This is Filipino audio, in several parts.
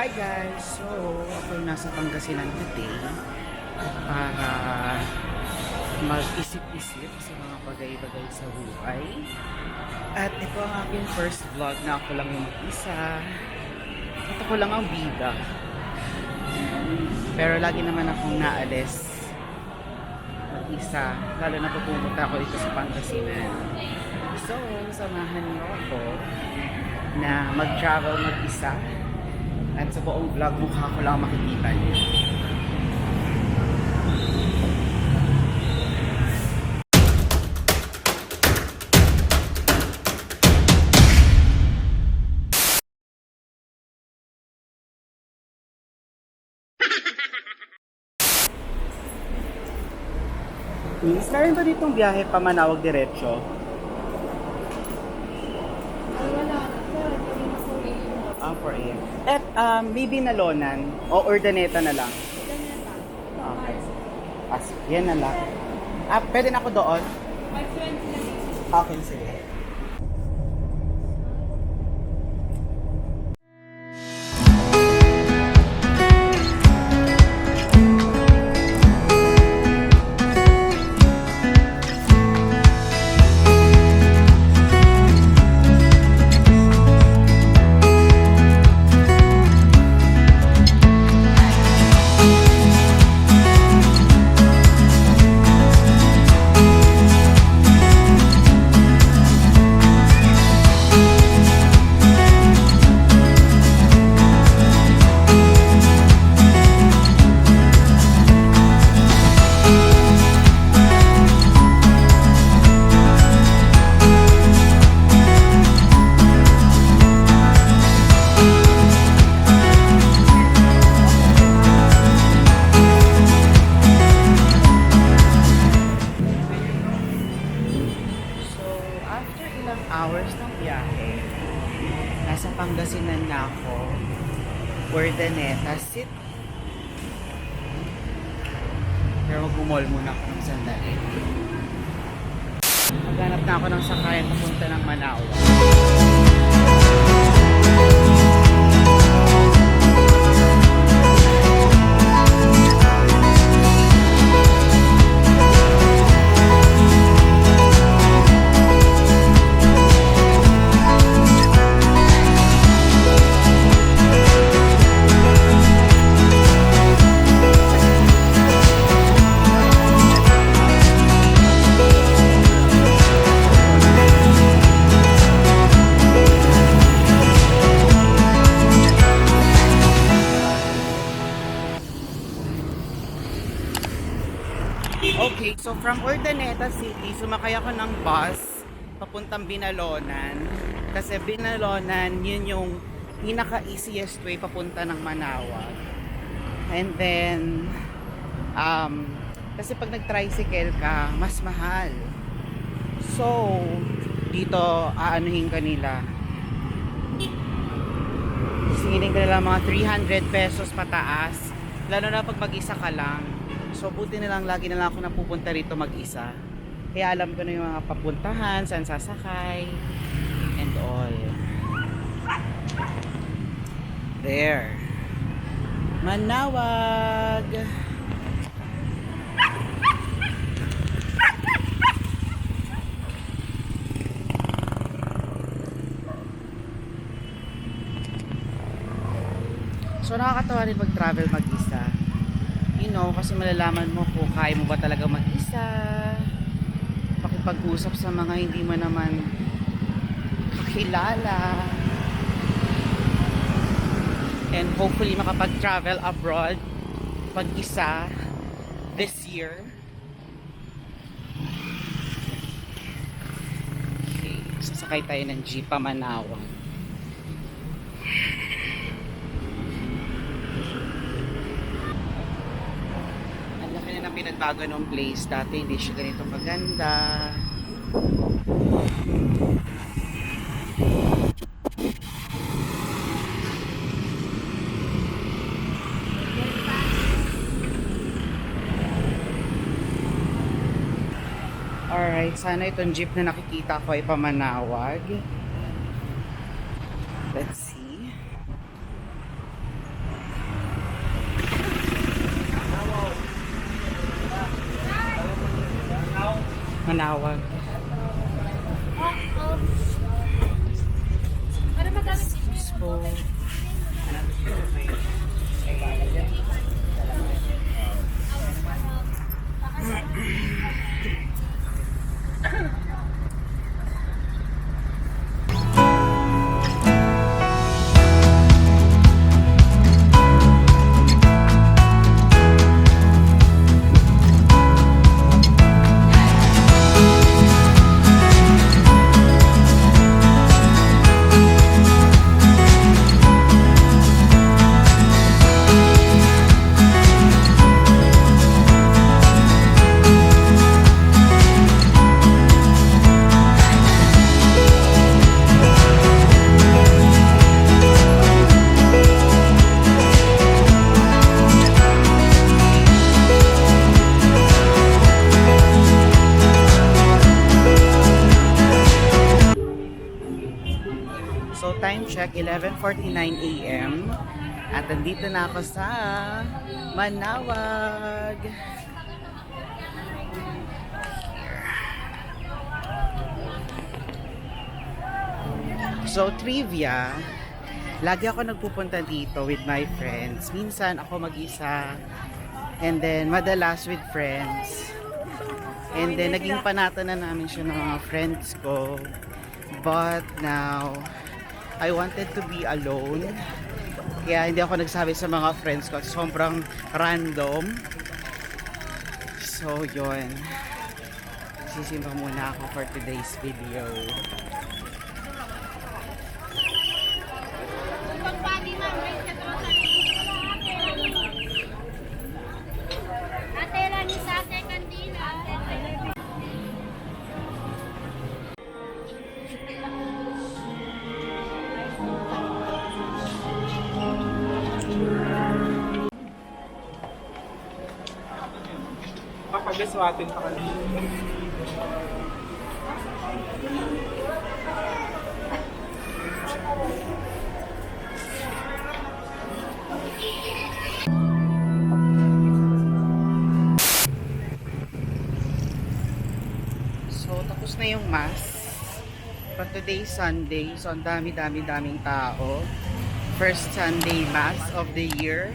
Hi guys! So, ako nasa Pangasinan today para mag-isip-isip sa mga bagay-bagay sa buhay. At ito ang aking first vlog na ako lang yung mag-isa. At ako lang ang bida. Pero lagi naman akong naalis mag-isa. Lalo na pupunta ako dito sa Pangasinan. So, samahan niyo ako na mag-travel mag-isa. At sa buong vlog, mukha ko lang makikita niyo. Miss, meron ba ditong biyahe pa Manawag diretso? Ah, 4 a.m. At maybe Nalonan o Urdaneta na lang. Okay. Yan na lang. Pwede na ako doon? 520 lang. Okay, sige. Hours ng biyahe. Nasa Pangasinan na ako. Urdaneta City. Pero mag-mall muna ako ng sandali. Maghanap na ako ng sakayan papunta ng Manawag. Okay, so from Urdaneta City, sumakay ako ng bus papuntang Binalonan. Kasi Binalonan, yun yung pinaka-easiest way papunta ng Manawag. And then, kasi pag nag-tricycle ka, mas mahal. So, dito, aanuhin ka nila. Singilin ka nila mga 300 pesos pataas. Lalo na pag mag-isa ka lang. So, buti na lang, lagi na lang ako napupunta rito mag-isa. Kaya alam ko na yung mga papuntahan, saan sasakay, and all. There. Manawag! So, nakakatawa rin mag-travel mag-isa. You know, kasi malalaman mo kung kaya mo ba talaga mag-isa, pakipag-usap sa mga hindi mo naman kakilala, and hopefully makapag-travel abroad pag-isa this year. Okay, sasakay tayo ng jeep pa Manawag. Pinagbago ng place. Dati hindi siya ganito maganda. Alright, sana itong jeep na nakikita ko ay pamanawag. Let's see. Manawag. Ano magamit Excuse po. So time check, 11:49 AM. At nandito na ako sa Manawag. So trivia, lagi ako nagpupunta dito with my friends. Minsan ako mag-isa, and then madalas with friends. And then naging panata na namin siya ng mga friends ko. But now, I wanted to be alone. Kaya hindi ako nagsabi sa mga friends ko. Sobrang random. So, yun. Sisimba muna ako for today's video. Ate Rani sa ating kantina. Pakagaswatin pa kami. So, tapos na yung mass. But today is Sunday. So, ang daming tao. First Sunday mass of the year.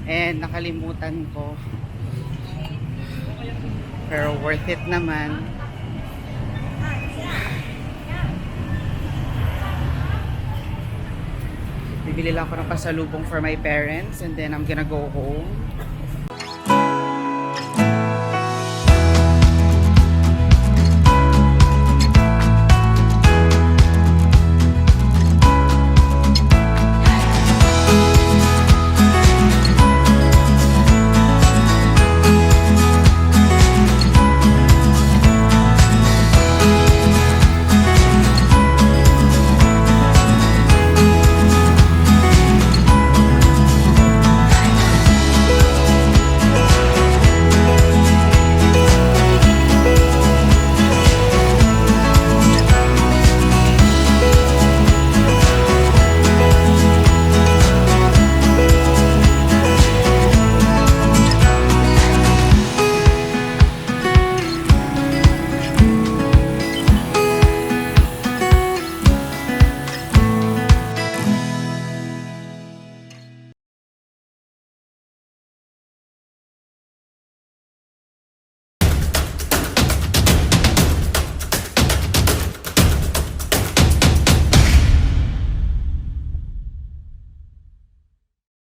And nakalimutan ko. Pero worth it naman. Bibili lang ako ng pasalubong for my parents. And then I'm gonna go home.